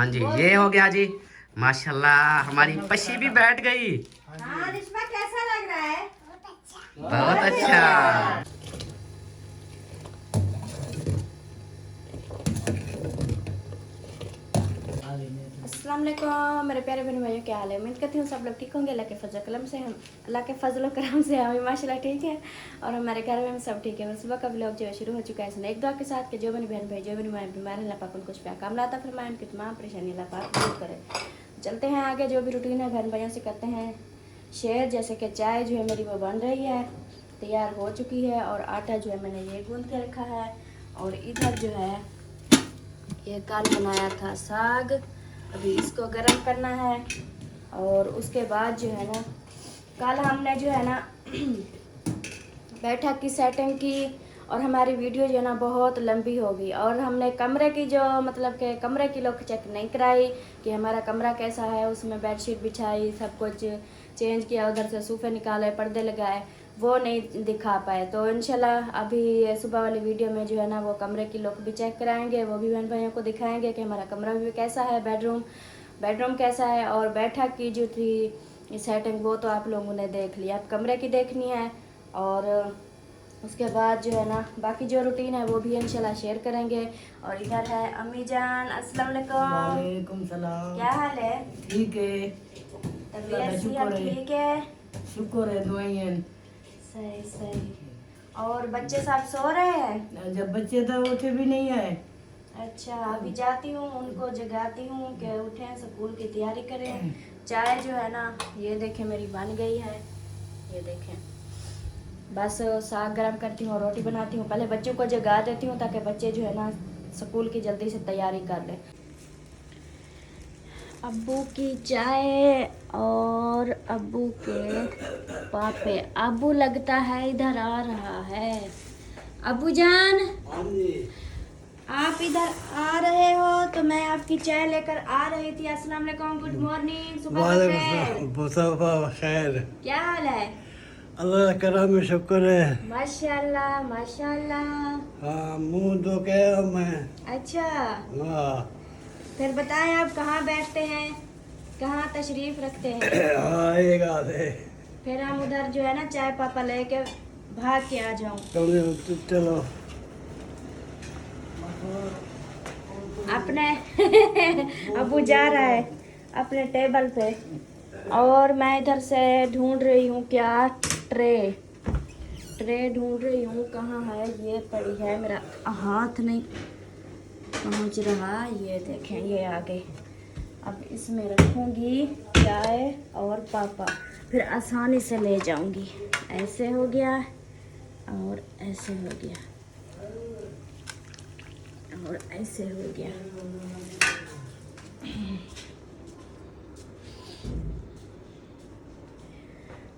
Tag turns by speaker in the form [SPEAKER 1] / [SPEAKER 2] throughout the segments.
[SPEAKER 1] हाँ जी, ये हो गया जी। माशाल्लाह हमारी पशी भी बैठ गई।
[SPEAKER 2] हाँ रिश्मा, कैसा लग रहा है?
[SPEAKER 1] बहुत अच्छा।
[SPEAKER 2] अस्सलाम वालेकुम मेरे प्यारे बहन भाइयों, क्या हाल है? उम्मीद करती हूँ सब लोग ठीक होंगे। अल्लाह के फजल करम से हम अल्लाह के फजल करम से हमें माशाल्लाह ठीक है और हमारे घर में सब ठीक है। सुबह का व्लॉग जो है शुरू हो चुका है एक दुआ के साथ कि जो बनी बहन भाई जो बनी माँ बीमार अल्लाह पाक उनको कुछ काम लाता फरमाए, उनकी तमाम परेशानी अल्लाह पाक दूर करे। चलते हैं आगे, जो भी रूटीन है बहन भाइयों से करते हैं शेयर। जैसे कि चाय जो है मेरी वो बन रही है, तैयार हो चुकी है और आटा जो है मैंने ये गूंद के रखा है। और इधर जो है ये कल बनाया था साग, अभी इसको गर्म करना है। और उसके बाद जो है ना कल हमने जो है ना बैठक की सेटिंग की और हमारी वीडियो जो है ना बहुत लंबी हो गई। और हमने कमरे की जो मतलब कि कमरे की लोग चेक नहीं कराई कि हमारा कमरा कैसा है, उसमें बेडशीट बिछाई, सब कुछ चेंज किया, उधर से सोफे निकाले, पर्दे लगाए, वो नहीं दिखा पाए। तो इंशाल्लाह अभी सुबह वाली वीडियो में जो है ना वो कमरे की लोग भी चेक कराएंगे, वो भी बहन भाइयों को दिखाएंगे कि हमारा कमरा भी कैसा है, बेडरूम कैसा है। और बैठक की जो थी सेटिंग वो तो आप लोगों ने देख लिया, अब कमरे की देखनी है। और उसके बाद जो है ना बाकी जो रूटीन है वो भी इंशाल्लाह शेयर करेंगे। और इधर है अम्मी जान, अस्सलाम वालेकुम।
[SPEAKER 3] वालेकुम सलाम।
[SPEAKER 2] क्या हाल है?
[SPEAKER 3] ठीक है,
[SPEAKER 2] तबीयत सेहत ठीक है?
[SPEAKER 3] शुक्र है, दुआएं।
[SPEAKER 2] सही सही। और बच्चे सब सो रहे हैं?
[SPEAKER 3] जब बच्चे तो उठे भी नहीं है।
[SPEAKER 2] अच्छा, अभी जाती हूँ उनको जगाती हूँ कि उठें, स्कूल की तैयारी करें। चाय जो है ना ये देखें मेरी बन गई है, ये देखें। बस साग गरम करती हूँ और रोटी बनाती हूँ। पहले बच्चों को जगा देती हूँ ताकि बच्चे जो है ना स्कूल की जल्दी से तैयारी कर लें। अब्बू की चाय और अब्बू के पापे। अब्बू लगता है इधर आ रहा है। अब्बू जान, आप इधर आ रहे हो तो मैं आपकी चाय लेकर आ रही थी। अस्सलाम वालेकुम, गुड मॉर्निंग, सुबह
[SPEAKER 3] खैर,
[SPEAKER 2] क्या हाल है?
[SPEAKER 3] अल्लाह करम में शुक्र है।
[SPEAKER 2] माशाल्लाह माशाल्लाह।
[SPEAKER 3] हाँ, मुंह धो के आया मैं।
[SPEAKER 2] अच्छा,
[SPEAKER 3] हाँ
[SPEAKER 2] फिर बताएं आप कहाँ बैठते हैं, कहाँ तशरीफ रखते हैं?
[SPEAKER 3] हाँ, एक आध है।
[SPEAKER 2] फिर हम उधर जो है ना चाय पापा लेके भाग के आ जाऊं।
[SPEAKER 3] चलो
[SPEAKER 2] अपने अबू जा रहा है अपने टेबल पे और मैं इधर से ढूंढ रही हूँ क्या, ट्रे ढूंढ रही हूँ कहाँ है। ये पड़ी है, मेरा हाथ नहीं पहुँच रहा। ये देखें ये आ गई। अब इसमें रखूँगी चाय और पापा, फिर आसानी से ले जाऊँगी। ऐसे हो गया और ऐसे हो गया और ऐसे हो गया।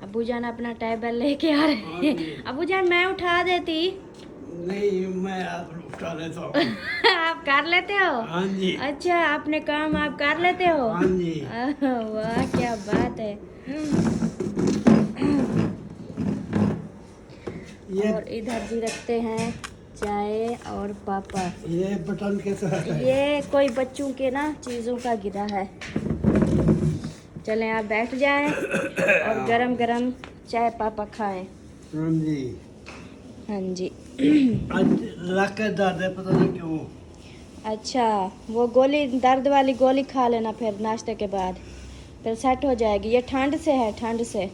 [SPEAKER 2] अबू जान अपना टेबल लेके आ रहे हैं। अबू जान मैं उठा देती।
[SPEAKER 3] नहीं, मैं आप उठा लेता हूँ।
[SPEAKER 2] आप कर लेते हो?
[SPEAKER 3] हाँ जी।
[SPEAKER 2] अच्छा, अपने काम आप कर लेते हो?
[SPEAKER 3] हाँ जी।
[SPEAKER 2] वाह क्या बात है। और इधर जी रखते हैं चाय और पापा।
[SPEAKER 3] ये बटन कैसा है?
[SPEAKER 2] ये कोई बच्चों के ना चीज़ों का गिरा है। चलें आप बैठ जाएं और गरम गरम चाय पापा खाएं।
[SPEAKER 3] हाँ जी।
[SPEAKER 2] हाँ जी।
[SPEAKER 3] आज लग के दर्द है, पता नहीं क्यों।
[SPEAKER 2] अच्छा, वो गोली दर्द वाली गोली खा लेना फिर नाश्ते के बाद, फिर सेट हो जाएगी। ये ठंड से है, ठंड से।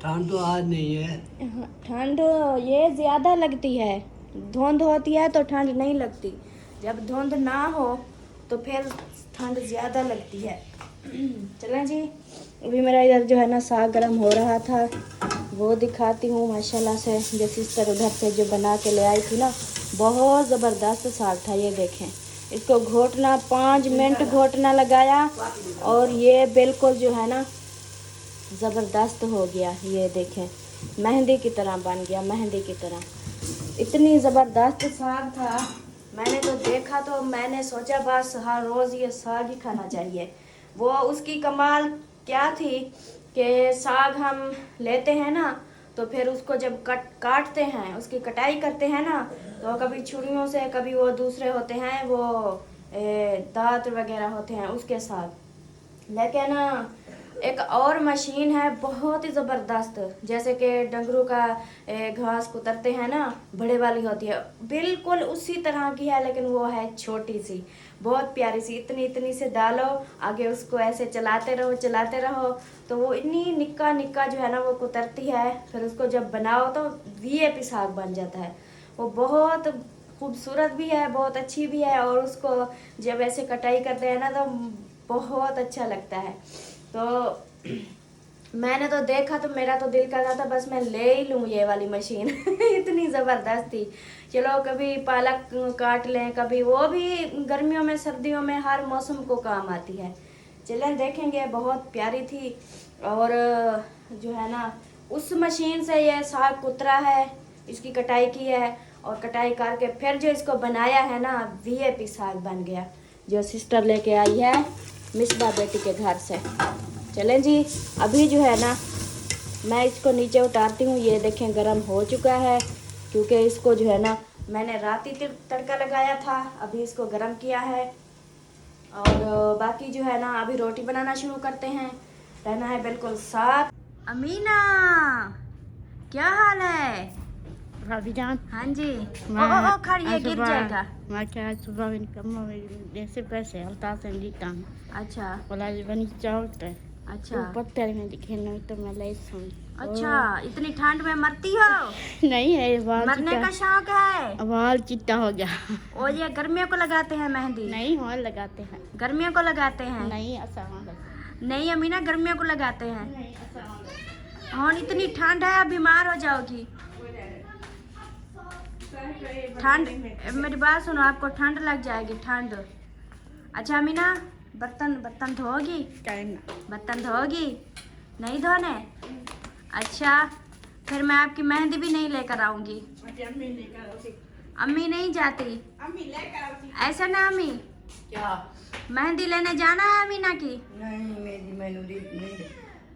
[SPEAKER 3] ठंड तो आज नहीं है।
[SPEAKER 2] ठंड ये ज़्यादा लगती है, धुंध होती है तो ठंड नहीं लगती, जब धुंध ना हो तो फिर ठंड ज़्यादा लगती है। चलें जी, अभी मेरा इधर जो है ना साग गरम हो रहा था, वो दिखाती हूँ माशाल्लाह से। जो सिस्टर उधर से जो बना के ले आई थी ना, बहुत ज़बरदस्त साग था। ये देखें, इसको घोटना 5 मिनट घोटना लगाया और ये बिल्कुल जो है ना ज़बरदस्त हो गया। ये देखें, मेहंदी की तरह बन गया, मेहंदी की तरह। इतनी ज़बरदस्त साग था, मैंने तो देखा तो मैंने सोचा बस हर रोज़ ये साग ही खाना चाहिए। वो उसकी कमाल क्या थी कि साग हम लेते हैं ना तो फिर उसको जब काटते हैं, उसकी कटाई करते हैं ना, तो कभी छुरियों से, कभी वो दूसरे होते हैं वो दांत वगैरह होते हैं उसके साथ। लेकिन एक और मशीन है बहुत ही ज़बरदस्त, जैसे कि डंगरू का घास कुतरते हैं ना, बड़े वाली होती है, बिल्कुल उसी तरह की है, लेकिन वो है छोटी सी, बहुत प्यारी सी, इतनी इतनी से डालो, आगे उसको ऐसे चलाते रहो तो वो इतनी निक्का निक्का जो है ना वो कुतरती है। फिर उसको जब बनाओ तो वीआईपी साग बन जाता है। वो बहुत खूबसूरत भी है, बहुत अच्छी भी है, और उसको जब ऐसे कटाई करते हैं ना तो बहुत अच्छा लगता है। तो मैंने तो देखा तो मेरा तो दिल कर रहा था बस मैं ले ही लूँ ये वाली मशीन इतनी ज़बरदस्त थी। चलो कभी पालक काट लें, कभी वो भी गर्मियों में सर्दियों में हर मौसम को काम आती है। चलें देखेंगे, बहुत प्यारी थी। और जो है ना उस मशीन से ये साग कुतरा है, इसकी कटाई की है, और कटाई करके फिर जो इसको बनाया है ना वीआईपी साग बन गया, जो सिस्टर लेके आई है मिसबा बेटी के घर से। चलें जी, अभी जो है ना मैं इसको नीचे उतारती हूँ। ये देखें गरम हो चुका है, क्योंकि इसको जो है ना मैंने रात ही तड़का लगाया था, अभी इसको गरम किया है। और बाकी जो है ना अभी रोटी बनाना शुरू करते हैं, रहना है बिल्कुल साथ। अमीना क्या हाल है?
[SPEAKER 4] भाभी जान,
[SPEAKER 2] हाँ जी।
[SPEAKER 4] मैं
[SPEAKER 2] ओ खड़िए गिर जाएगा।
[SPEAKER 4] मैं क्या सुबह इनकम जैसे पैसे हल्का से जीता हूँ।
[SPEAKER 2] अच्छा
[SPEAKER 4] बोला जी बनी चौक है
[SPEAKER 2] अच्छा
[SPEAKER 4] पत्थर में दिखे नहीं तो मैं ले सुन।
[SPEAKER 2] अच्छा, इतनी ठंड में मरती हो?
[SPEAKER 4] नहीं है बाल
[SPEAKER 2] मरने का शौक है?
[SPEAKER 4] बाल चिट्टा हो गया।
[SPEAKER 2] और ये गर्मियों को लगाते हैं मेहंदी?
[SPEAKER 4] नहीं हो लगाते हैं।
[SPEAKER 2] गर्मियों को लगाते हैं?
[SPEAKER 4] नहीं ऐसा
[SPEAKER 2] नहीं अमीना, गर्मियों को लगाते हैं।
[SPEAKER 4] नहीं ऐसा
[SPEAKER 2] और इतनी ठंड है, बीमार हो जाओगी। ठंड, मेरी बात सुनो, आपको ठंड लग जाएगी, ठंड। अच्छा अमीना, बर्तन धोगी? बर्तन धोगी? नहीं धोने? अच्छा, फिर मैं आपकी मेहंदी भी नहीं लेकर आऊंगी। अम्मी नहीं जाती? ऐसा ना अम्मी,
[SPEAKER 3] क्या?
[SPEAKER 2] मेहंदी लेने जाना है अमीना की?
[SPEAKER 3] नहीं मेरी मैनू दी नहीं,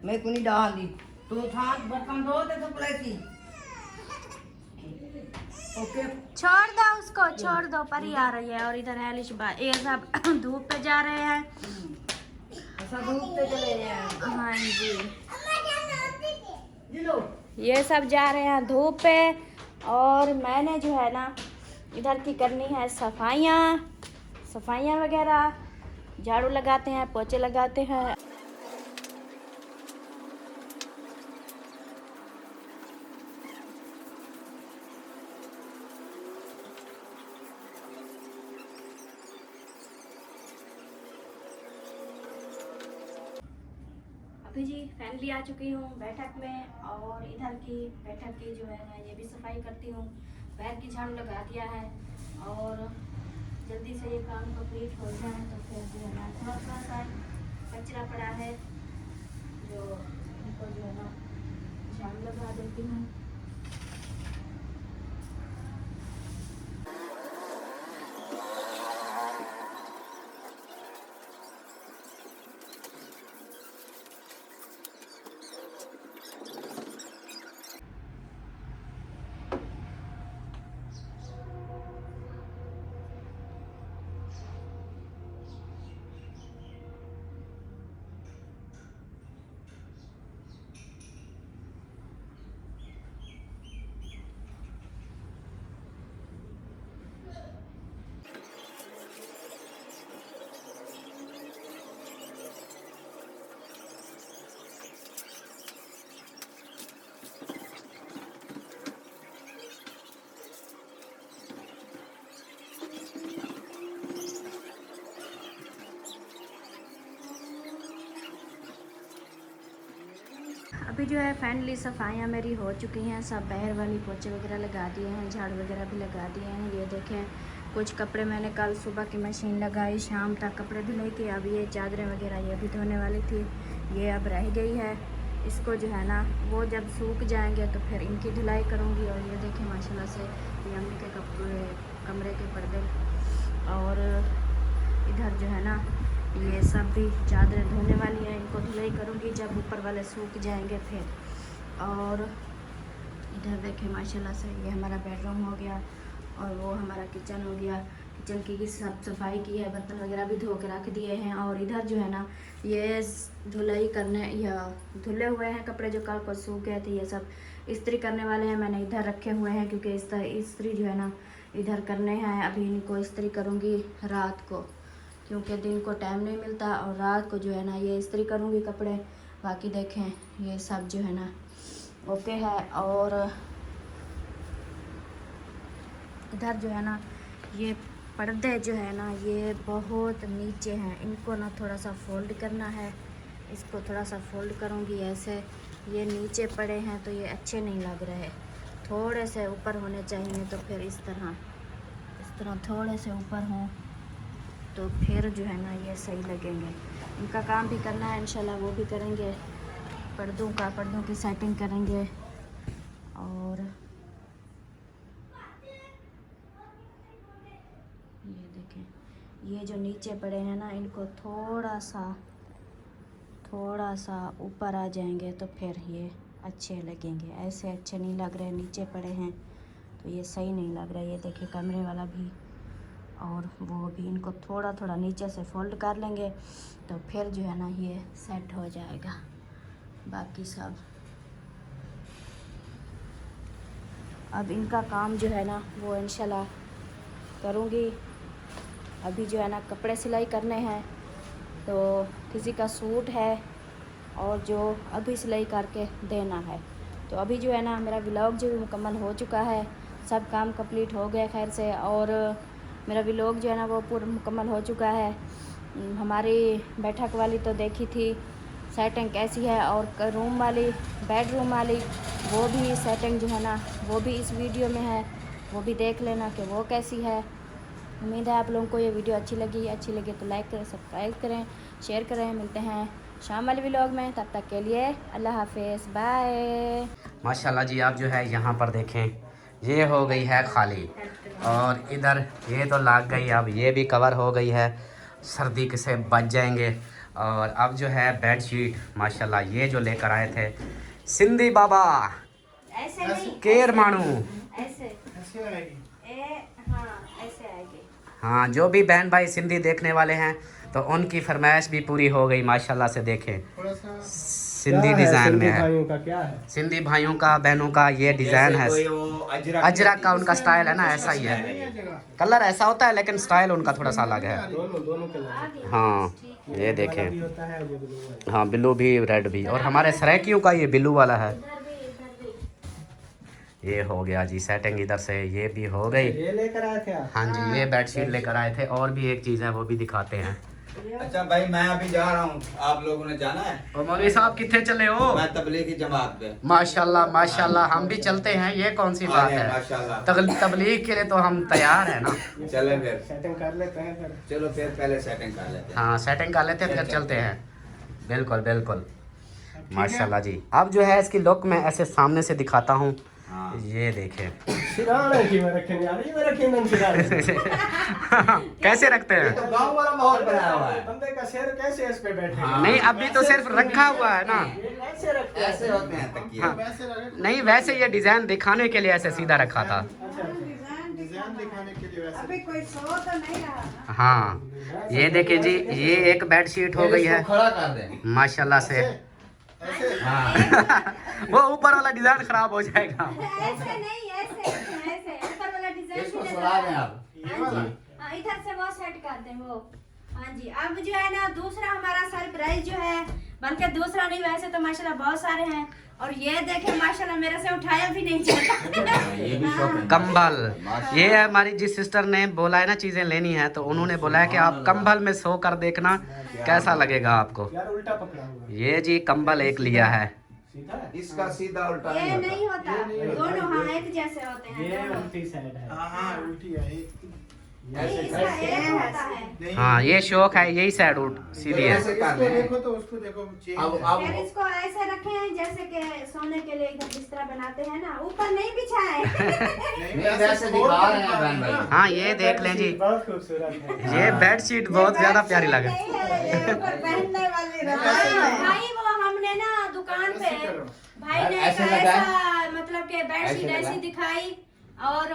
[SPEAKER 3] मैं को नहीं डाल दी। तू था बर्तन धो दे तो पड़ेगी। ओके
[SPEAKER 2] छोड़ दो उसको, छोड़ दो, परी आ रही है। और इधर है लिशबा, ये सब धूप पे जा रहे हैं।
[SPEAKER 3] ऐसा धूप पे चले जाए।
[SPEAKER 2] हाँ जी,
[SPEAKER 3] लो
[SPEAKER 2] ये सब जा रहे हैं धूप पे, और मैंने जो है ना इधर की करनी है सफाइयाँ वगैरह, झाड़ू लगाते हैं, पोछे लगाते हैं। अभी जी फैमिली आ चुकी हूँ बैठक में, और इधर की बैठक की जो है ना ये भी सफाई करती हूँ। पैर की झाड़ू लगा दिया है, और जल्दी से ये काम कंप्लीट हो जाए तो फिर जो है ना थोड़ा सा कचरा पड़ा है जो इनको जो है ना झाड़ू लगा देती हूँ। अभी जो है फाइनली सफाइयाँ मेरी हो चुकी हैं, सब बाहर वाली पोछे वगैरह लगा दिए हैं, झाड़ू वगैरह भी लगा दिए हैं। ये देखें कुछ कपड़े मैंने कल सुबह की मशीन लगाई, शाम तक कपड़े धुलाई थी। अब ये चादरें वगैरह ये भी धोने वाली थी, ये अब रह गई है। इसको जो है ना वो जब सूख जाएंगे तो फिर इनकी धुलाई करूँगी। और ये देखें माशाल्लाह से ये अम्मी के कमरे के पर्दे, और इधर जो है ना ये सब भी चादरें धोने वाली है, इनको धुलाई करूँगी जब ऊपर वाले सूख जाएंगे फिर। और इधर देखें माशाल्लाह से ये हमारा बेडरूम हो गया, और वो हमारा किचन हो गया। किचन की साफ सफाई की है, बर्तन वगैरह भी धो के रख दिए हैं। और इधर जो है ना ये धुलाई करने या धुले हुए हैं कपड़े जो कल को सूख गए थे, ये सब इस्त्री करने वाले हैं। मैंने इधर रखे हुए हैं क्योंकि इस्त्री जो है ना इधर करने हैं। अभी इनको इस्त्री करूँगी रात को, क्योंकि दिन को टाइम नहीं मिलता, और रात को जो है ना ये इस्त्री करूँगी कपड़े। बाकी देखें ये सब जो है ना ओके है। और इधर जो है ना ये पर्दे जो है ना ये बहुत नीचे हैं, इनको ना थोड़ा सा फोल्ड करना है। इसको थोड़ा सा फोल्ड करूँगी ऐसे, ये नीचे पड़े हैं तो ये अच्छे नहीं लग रहे, थोड़े से ऊपर होने चाहिए। तो फिर इस तरह थोड़े से ऊपर हों तो फिर जो है ना ये सही लगेंगे। इनका काम भी करना है इंशाल्लाह, वो भी करेंगे। पर्दों की सेटिंग करेंगे। और ये देखें, ये जो नीचे पड़े हैं ना इनको थोड़ा सा ऊपर आ जाएंगे तो फिर ये अच्छे लगेंगे। ऐसे अच्छे नहीं लग रहे, नीचे पड़े हैं तो ये सही नहीं लग रहा। ये देखिए कमरे वाला भी और वो भी, इनको थोड़ा नीचे से फोल्ड कर लेंगे तो फिर जो है ना ये सेट हो जाएगा। बाकी सब अब इनका काम जो है ना वो इंशाल्लाह करूँगी। अभी जो है ना कपड़े सिलाई करने हैं, तो किसी का सूट है और जो अभी सिलाई करके देना है। तो अभी जो है ना मेरा व्लॉग जो भी मुकम्मल हो चुका है, सब काम कंप्लीट हो गया खैर से। और मेरा व्लॉग जो है ना वो पूरा मुकम्मल हो चुका है। हमारी बैठक वाली तो देखी थी सेटिंग कैसी है, और रूम वाली बेडरूम वाली वो भी सेटिंग जो है ना वो भी इस वीडियो में है, वो भी देख लेना कि वो कैसी है। उम्मीद है आप लोगों को ये वीडियो अच्छी लगी तो लाइक करें, सब्सक्राइब करें, शेयर करें। मिलते हैं शाम वाले व्लॉग में, तब तक के लिए अल्लाह हाफिज़, बाय।
[SPEAKER 1] माशाल्लाह जी, आप जो है यहाँ पर देखें ये हो गई है खाली, और इधर ये तो लाग गई, अब ये भी कवर हो गई है, सर्दी से बच जाएंगे। और अब जो है बेडशीट माशाल्लाह ये जो लेकर आए थे सिंधी बाबा
[SPEAKER 2] ऐसे नहीं,
[SPEAKER 1] केर मानू,
[SPEAKER 2] ऐसे ऐसे आएगी।
[SPEAKER 1] हाँ जो भी बहन भाई सिंधी देखने वाले हैं तो उनकी फरमाइश भी पूरी हो गई माशाल्लाह से। देखें सिंधी डिज़ाइन में है,
[SPEAKER 5] का क्या है?
[SPEAKER 1] सिंधी भाइयों का बहनों का ये डिज़ाइन है। अजरक का उनका स्टाइल है ना, ऐसा ही है, कलर ऐसा होता है लेकिन स्टाइल उनका थोड़ा सा अलग है।
[SPEAKER 5] दोनों कलर
[SPEAKER 1] हाँ ये देखें,
[SPEAKER 5] भी होता है, ये ब्लू वाला।
[SPEAKER 1] हाँ ब्लू भी रेड भी, और हमारे सराइकियों का ये ब्लू वाला है। ये हो गया जी सेटिंग, इधर से ये भी हो गई।
[SPEAKER 5] ये लेकर आए थे आप?
[SPEAKER 1] हाँ जी ये बेडशीट लेकर आए थे, और भी एक चीज़ है वो भी दिखाते हैं।
[SPEAKER 6] अच्छा भाई मैं अभी जा रहा हूँ, आप लोगों ने जाना है?
[SPEAKER 1] और मौलवी साहब कितने चले हो?
[SPEAKER 6] मैं तबलीगी जमात पे।
[SPEAKER 1] माशाल्लाह माशाल्लाह, हम भी चलते हैं, ये कौन सी बात है।
[SPEAKER 6] माशाल्लाह
[SPEAKER 1] तबलीग के लिए तो हम तैयार हैं ना।
[SPEAKER 6] चले फिर
[SPEAKER 5] सेटिंग कर लेते हैं फिर।
[SPEAKER 6] चलो फिर पहले सेटिंग कर लेते हैं।
[SPEAKER 1] हाँ सेटिंग कर लेते हैं फिर चलते हैं। बिल्कुल बिल्कुल माशाल्लाह जी। अब जो है इसकी लुक मैं ऐसे सामने से दिखाता हूँ,
[SPEAKER 6] हाँ।
[SPEAKER 1] ये देखें
[SPEAKER 5] सिराने की में रखे नहीं आ रही, में रखे नहीं सिराने।
[SPEAKER 1] कैसे रखते
[SPEAKER 6] ये
[SPEAKER 1] हैं?
[SPEAKER 6] तो गाँव वाला माहौल बनाया हुआ है।
[SPEAKER 5] बंदे का शेर कैसे इस पे बैठे?
[SPEAKER 6] हाँ।
[SPEAKER 1] नहीं अभी तो सिर्फ रखा हुआ है ना।
[SPEAKER 5] ये ऐसे रखते हैं।
[SPEAKER 6] ऐसे होते हैं तकिए।
[SPEAKER 1] हाँ नहीं वैसे ये डिज़ाइन दिखाने के लिए ऐसे सीधा रखा था।
[SPEAKER 3] अभी कोई सो तो नहीं रहा।
[SPEAKER 1] हाँ ये देखिए जी, ये एक बेडशीट हो गई है
[SPEAKER 6] इसको खड़ा कर दें।
[SPEAKER 1] माशाल्लाह से।
[SPEAKER 6] हाँ
[SPEAKER 1] वो ऊपर वाला डिजाइन खराब हो जाएगा।
[SPEAKER 2] ऐसे नहीं, ऐसे ऊपर वाला डिजाइन
[SPEAKER 6] इसको
[SPEAKER 2] भी
[SPEAKER 6] सुना दें आप।
[SPEAKER 2] हाँ इधर से वो सेट कर दें वो। हाँ जी अब जो है ना दूसरा हमारा सरप्राइज जो है बनके दूसरा नहीं, वैसे तो माशाल्लाह बहुत सारे हैं। और ये देखें माशाल्लाह मेरे से उठाया भी नहीं जाता।
[SPEAKER 6] ये भी शौक है।
[SPEAKER 1] कंबल, ये हमारी जिस सिस्टर ने बोला है ना चीजें लेनी है, तो उन्होंने बोला है कि आप कंबल में सो कर देखना कैसा लगेगा आपको।
[SPEAKER 5] यार उल्टा पकड़ा हुआ है।
[SPEAKER 1] ये जी कंबल एक लिया है।
[SPEAKER 5] सीधा है?
[SPEAKER 6] इसका सीधा उल्टा
[SPEAKER 2] ये
[SPEAKER 6] नहीं
[SPEAKER 2] नहीं
[SPEAKER 6] होता।
[SPEAKER 2] होता, दोनों हाँ एक जैसे होते हैं
[SPEAKER 5] ये
[SPEAKER 2] दोनों।
[SPEAKER 5] उल्टी साइड है।
[SPEAKER 2] नहीं, इसका ये होता है।
[SPEAKER 1] हाँ ये शौक है, यही साइड सीधी है।
[SPEAKER 6] ऐसे कर दें। अब
[SPEAKER 2] फिर इसको ऐसे रखें जैसे कि सोने के लिए इधर बिस्तरा बनाते हैं ना, ऊपर नहीं बिछाए।
[SPEAKER 6] नहीं वैसे दिखा रहे हैं बहन भाई।
[SPEAKER 1] हाँ ये देख लें जी,
[SPEAKER 5] बहुत खूबसूरत है।
[SPEAKER 1] ये बेडशीट बहुत ज्यादा प्यारी लगे।
[SPEAKER 2] नहीं है, ये ऊपर पहनने वाली भाई वो हमने ना दुकान पे भाई ने
[SPEAKER 6] ऐसे
[SPEAKER 2] एक
[SPEAKER 6] लगाए?
[SPEAKER 2] ऐसा मतलब कि बेडशीट
[SPEAKER 6] ऐसे
[SPEAKER 2] ऐसी
[SPEAKER 6] लगाए?
[SPEAKER 2] दिखाई, और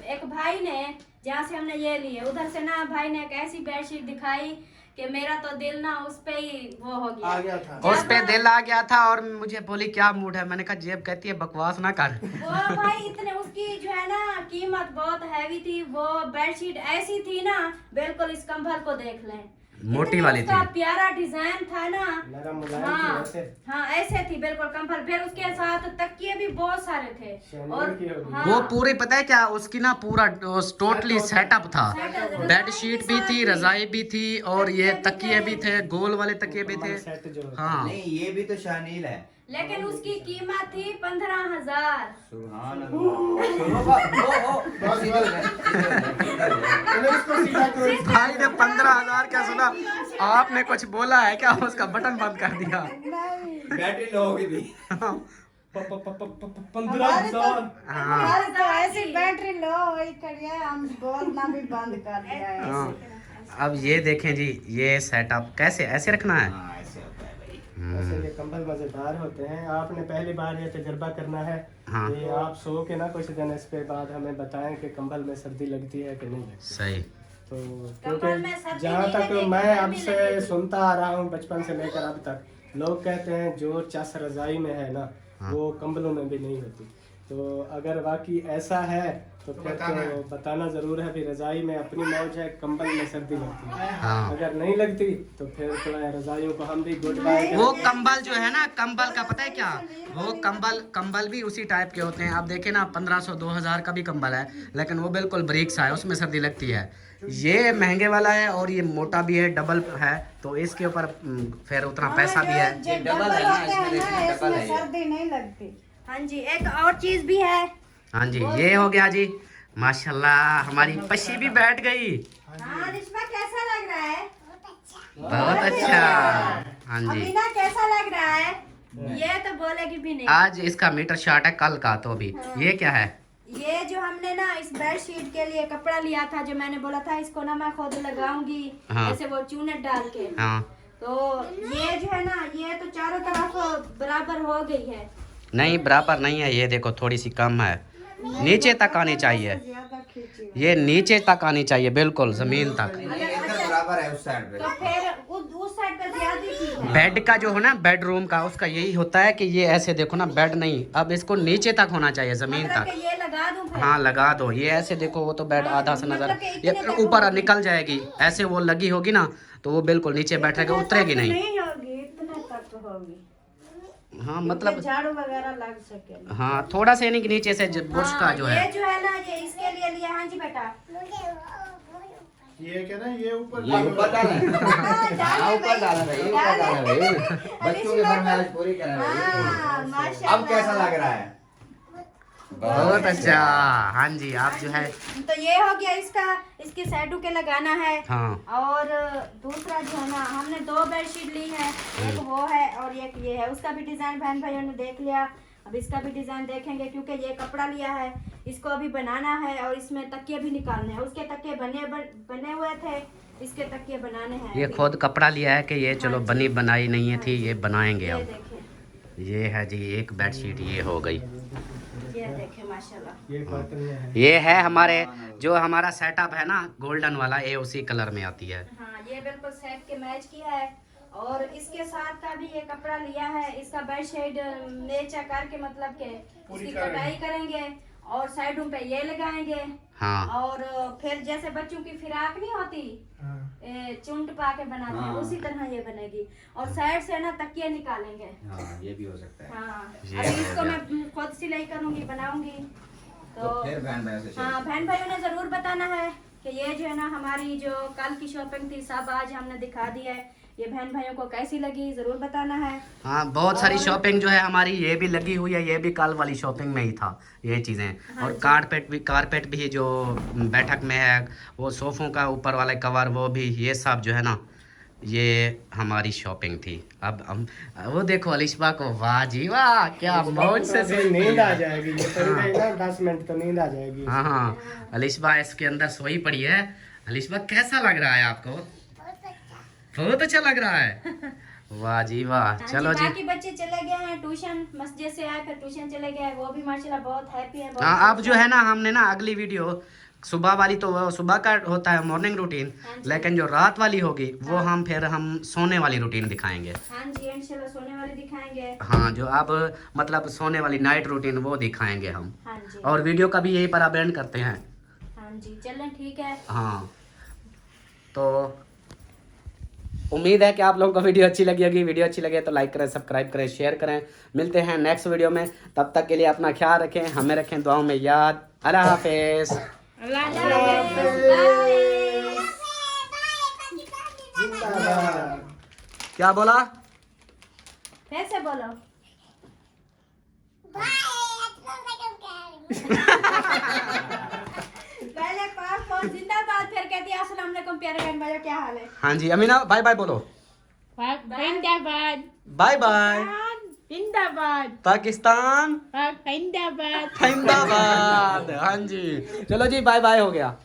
[SPEAKER 2] एक भाई ने जहाँ से हमने ये लिए, उधर से ना भाई ने एक ऐसी बेडशीट दिखाई कि मेरा तो दिल ना उस पे ही वो हो गया।
[SPEAKER 5] आ गया था।
[SPEAKER 1] उस पे दिल आ गया था और मुझे बोली क्या मूड है, मैंने कहा जेब कहती है बकवास ना कर।
[SPEAKER 2] वो भाई इतने उसकी जो है ना कीमत बहुत हैवी थी। वो बेडशीट ऐसी थी ना, बिल्कुल इस कंबल को देख लें,
[SPEAKER 1] मोटी
[SPEAKER 2] इतनी
[SPEAKER 1] वाली
[SPEAKER 2] उसका
[SPEAKER 1] थी।
[SPEAKER 2] प्यारा डिजाइन था ना।
[SPEAKER 5] नरम मुलायम
[SPEAKER 2] हाँ
[SPEAKER 5] थी वैसे।
[SPEAKER 2] हाँ ऐसे थी बिल्कुल कंबल। फिर उसके साथ तकिए भी बहुत सारे थे।
[SPEAKER 5] शैनडोर
[SPEAKER 2] और
[SPEAKER 5] की होगी।
[SPEAKER 2] हाँ,
[SPEAKER 1] वो पूरी पता है क्या, उसकी ना पूरा टोटली सेटअप था।
[SPEAKER 2] सेटअप,
[SPEAKER 1] बेडशीट भी थी, रजाई भी थी और ये तकिए भी थे, गोल वाले तकिए भी थे।
[SPEAKER 5] सेट जो होता
[SPEAKER 1] हाँ
[SPEAKER 6] नहीं ये भी तो शानील है।
[SPEAKER 2] लेकिन उसकी कीमत थी 15,000।
[SPEAKER 6] सुभान अल्लाह।
[SPEAKER 5] है। इसको सीधा करो।
[SPEAKER 1] भाई ने 15,000 क्या सुना, आपने कुछ बोला है क्या, उसका बटन बंद कर दिया।
[SPEAKER 6] बैटरी लो होगी थी।
[SPEAKER 5] 15,000।
[SPEAKER 1] हाँ
[SPEAKER 3] हमारे तो ऐसी बैटरी लो वही करिए, हम बोलना भी बंद कर दिया है।
[SPEAKER 1] हाँ। अब ये देखें जी, ये सेटअप कैसे ऐसे रखना है।
[SPEAKER 6] हाँ ऐसे होता है भाई।
[SPEAKER 5] ऐसे ये कंबल मजेदार होते हैं। आपने पहली बार ये तजर्बा करना है।
[SPEAKER 1] हाँ।
[SPEAKER 5] ये आप सो के ना कुछ दिन इसके बाद हमें बताएं कि कंबल में सर्दी लगती है कि नहीं लगती।
[SPEAKER 1] सही।
[SPEAKER 5] तो
[SPEAKER 2] कंबल में
[SPEAKER 5] क्योंकि
[SPEAKER 2] सर्दी
[SPEAKER 5] जहाँ
[SPEAKER 2] नहीं
[SPEAKER 5] तक
[SPEAKER 2] लगेगी,
[SPEAKER 5] मैं
[SPEAKER 2] गर्मी
[SPEAKER 5] आपसे
[SPEAKER 2] लगेगी।
[SPEAKER 5] सुनता आ रहा हूँ बचपन से लेकर अब तक, लोग कहते हैं जो चस रजाई में है ना वो कंबलों में भी नहीं होती। तो अगर वाकई ऐसा है तो फिर तो बताना जरूर है। भी रजाई में अपनी मौज है, कंबल में सर्दी लगती है।
[SPEAKER 1] हाँ
[SPEAKER 5] अगर नहीं लगती तो फिर तो रजाइयों को हम भी गुड बाय
[SPEAKER 1] वो कंबल जो है ना, कंबल का पता है क्या, वो कंबल भी उसी टाइप के होते हैं। आप देखें ना 1500 2000 का भी कंबल है, लेकिन वो बिल्कुल ब्रिक सा है, उसमें सर्दी लगती है। ये महंगे वाला है और ये मोटा भी है, डबल है, तो इसके ऊपर फिर उतना पैसा भी है।
[SPEAKER 3] जो डबल है ना, इसमें सर्दी नहीं लगती।
[SPEAKER 2] हाँ जी, एक और चीज भी है।
[SPEAKER 1] हाँ जी, ये हो गया जी। माशाल्लाह हमारी पशी भी बैठ गई।
[SPEAKER 2] हाँ रिश्मा कैसा लग रहा है?
[SPEAKER 1] बहुत अच्छा। हाँ जी,
[SPEAKER 2] अमीना कैसा लग रहा है? ये तो बोलेगी भी नहीं।
[SPEAKER 1] आज इसका मीटर शॉट है, कल का तो अभी। ये क्या है?
[SPEAKER 2] ये जो हमने ना इस बेडशीट के लिए कपड़ा लिया था, जो मैंने बोला था इसको ना मैं खुद लगाऊंगी,
[SPEAKER 1] हाँ।
[SPEAKER 2] ऐसे वो चूनट डाल के।
[SPEAKER 1] हाँ
[SPEAKER 2] तो ये जो है ना, ये तो चारों तरफ बराबर हो गई है।
[SPEAKER 1] नहीं बराबर नहीं है, ये देखो थोड़ी सी कम है, नीचे तक आनी चाहिए। ये नीचे तक आनी चाहिए, बिल्कुल जमीन तक।
[SPEAKER 6] इधर बराबर है उस साइड पे।
[SPEAKER 2] तो फिर उस साइड पे ज्यादा की है।
[SPEAKER 1] बेड का जो है ना, बेडरूम का, उसका यही होता है कि ये ऐसे देखो ना, बेड नहीं, अब इसको नीचे तक होना चाहिए, जमीन
[SPEAKER 2] मतलब
[SPEAKER 1] तक।
[SPEAKER 2] कि ये लगा दूं फिर?
[SPEAKER 1] हाँ लगा दो। ये ऐसे देखो, वो तो बेड
[SPEAKER 2] हाँ,
[SPEAKER 1] आधा से नजर,
[SPEAKER 2] मतलब कि
[SPEAKER 1] ये
[SPEAKER 2] इतने तक
[SPEAKER 1] ऊपर
[SPEAKER 2] होगी।
[SPEAKER 1] निकल जाएगी। ऐसे वो लगी होगी ना तो वो बिल्कुल नीचे बैठेगी, उतरेगी नहीं।
[SPEAKER 3] नहीं होगी, इतने तक होगी।
[SPEAKER 1] हाँ मतलब
[SPEAKER 3] झाड़ू वगैरह लग सके।
[SPEAKER 1] हाँ थोड़ा सा यानी कि नीचे से बुर्श का
[SPEAKER 2] हाँ,
[SPEAKER 1] जो
[SPEAKER 2] ये
[SPEAKER 1] है।
[SPEAKER 2] जो है ना, ये इसके लिए लिया। हाँ जी बेटा।
[SPEAKER 5] ये क्या ना, ये ऊपर
[SPEAKER 6] ये ऊपर डाला है। हाँ ऊपर डाला भाई, ऊपर डाला भाई। बच्चों की फरमाइश पूरी करा
[SPEAKER 2] हाँ,
[SPEAKER 6] भाई।
[SPEAKER 2] माशाल्लाह।
[SPEAKER 6] अब कैसा लग रहा है?
[SPEAKER 1] बहुत अच्छा। हाँ जी, आप जो है
[SPEAKER 2] तो ये हो गया इसका, इसकी साइडों के लगाना है।
[SPEAKER 1] हाँ
[SPEAKER 2] और दूसरा जो है ना, हमने 2 बेडशीट ली है, एक वो है और एक ये है। उसका भी डिजाइन बहन भाइयों ने देख लिया, अब इसका भी डिजाइन देखेंगे, क्योंकि ये कपड़ा लिया है, इसको अभी बनाना है और इसमें तकिए भी निकालने हैं। उसके तकिए बने हुए थे, इसके तकिए बनाने हैं।
[SPEAKER 1] ये
[SPEAKER 2] अभी।
[SPEAKER 1] खुद कपड़ा लिया है कि ये चलो बनी बनाई नहीं है थी, ये बनाएंगे
[SPEAKER 2] ये
[SPEAKER 1] अब।
[SPEAKER 2] देखें,
[SPEAKER 1] ये है जी एक बेडशीट, ये हो गई।
[SPEAKER 2] ये देखें माशाल्लाह।
[SPEAKER 5] ये कॉटन में है।
[SPEAKER 1] ये है हमारे जो हमारा सेटअप है ना, गोल्डन वाला, ये उसी कलर में आती है।
[SPEAKER 2] हाँ ये बिल्कुल सेट के मैच की है। और इसके साथ का भी ये कपड़ा लिया है, इसका बेडशीट नेचा करके, मतलब के इसकी कटाई करेंगे और साइडों पे ये लगाएंगे।
[SPEAKER 1] हाँ
[SPEAKER 2] और फिर जैसे बच्चों की फिराक नहीं होती, चुंट पा के बनाते हैं,
[SPEAKER 6] हाँ।
[SPEAKER 2] उसी तरह ये बनेगी। और साइड से ना तकिए निकालेंगे।
[SPEAKER 6] हाँ ये भी हो सकता है।
[SPEAKER 2] हाँ
[SPEAKER 1] ये
[SPEAKER 2] अभी
[SPEAKER 1] हो
[SPEAKER 2] इसको
[SPEAKER 1] गया।
[SPEAKER 2] मैं खुद सिलाई करूंगी, बनाऊंगी।
[SPEAKER 6] तो फिर बहन भाई से
[SPEAKER 2] हाँ बहन भाइयों ने जरूर बताना है कि ये जो है ना, हमारी जो कल की शॉपिंग थी सब आज हमने दिखा दी है। ये बहन भाइयों को कैसी लगी जरूर बताना है।
[SPEAKER 1] हाँ बहुत सारी शॉपिंग जो है हमारी ये भी लगी हुई है, ये भी कल वाली शॉपिंग में ही था ये चीज़ें। और कारपेट भी जो बैठक में है, वो सोफ़ों का ऊपर वाला कवर, वो भी, ये सब जो है ना, ये हमारी शॉपिंग थी। अब हम वो देखो अलिशबा को, वाह जी वाह, क्या मौज से
[SPEAKER 5] अभी नींद आ जाएगी। ये थोड़ी देर ना 10 मिनट तो नींद आ जाएगी।
[SPEAKER 1] हाँ हाँ अलिशबा इसके अंदर सोई पड़ी है। अलिशबा कैसा लग रहा है आपको? बहुत अच्छा लग रहा है। वाह जी वाह।
[SPEAKER 2] हाँ
[SPEAKER 1] चलो जी,
[SPEAKER 2] बाकी बच्चे चले गए हैं ट्यूशन, मस्जिद से आए फिर ट्यूशन चले गए, वो भी माशाल्लाह बहुत हैप्पी है।
[SPEAKER 1] हाँ अब जो है ना, हमने ना अगली वीडियो सुबह वाली तो वो सुबह का होता है मॉर्निंग रूटीन, लेकिन जो रात वाली होगी वो हम फिर हम सोने वाली रूटीन दिखाएंगे।
[SPEAKER 2] हाँ जी, इंशाल्लाह सोने वाली दिखाएंगे।
[SPEAKER 1] हाँ, जो अब मतलब सोने वाली नाइट रूटीन वो दिखाएंगे हम।
[SPEAKER 2] हाँ जी।
[SPEAKER 1] और वीडियो का भी यही पर आप एंड करते हैं।
[SPEAKER 2] हाँ जी, चलें ठीक है।
[SPEAKER 1] हाँ, तो उम्मीद है कि आप लोगों को वीडियो अच्छी लगी होगी। वीडियो अच्छी लगे तो लाइक करें, सब्सक्राइब करें, शेयर करें। मिलते हैं नेक्स्ट वीडियो में, तब तक के लिए अपना ख्याल रखें, हमें रखें दुआओं में याद। अल्लाह हाफिज़।
[SPEAKER 5] जिंदाबाद।
[SPEAKER 1] क्या बोला?
[SPEAKER 2] फिर से बोलो। पहले पाक जिंदाबाद, फिर कहती है अस्सलाम वालेकुम प्यारे बहन भाइयों, क्या हाल है?
[SPEAKER 1] हाँ जी अमीना, बाय बाय बोलो।
[SPEAKER 4] जिंदाबाद
[SPEAKER 1] बाय बाय।
[SPEAKER 4] जिंदाबाद
[SPEAKER 1] पाकिस्तान
[SPEAKER 4] जिंदाबाद।
[SPEAKER 1] जिंदाबाद। हाँ जी, चलो जी, बाय बाय हो गया।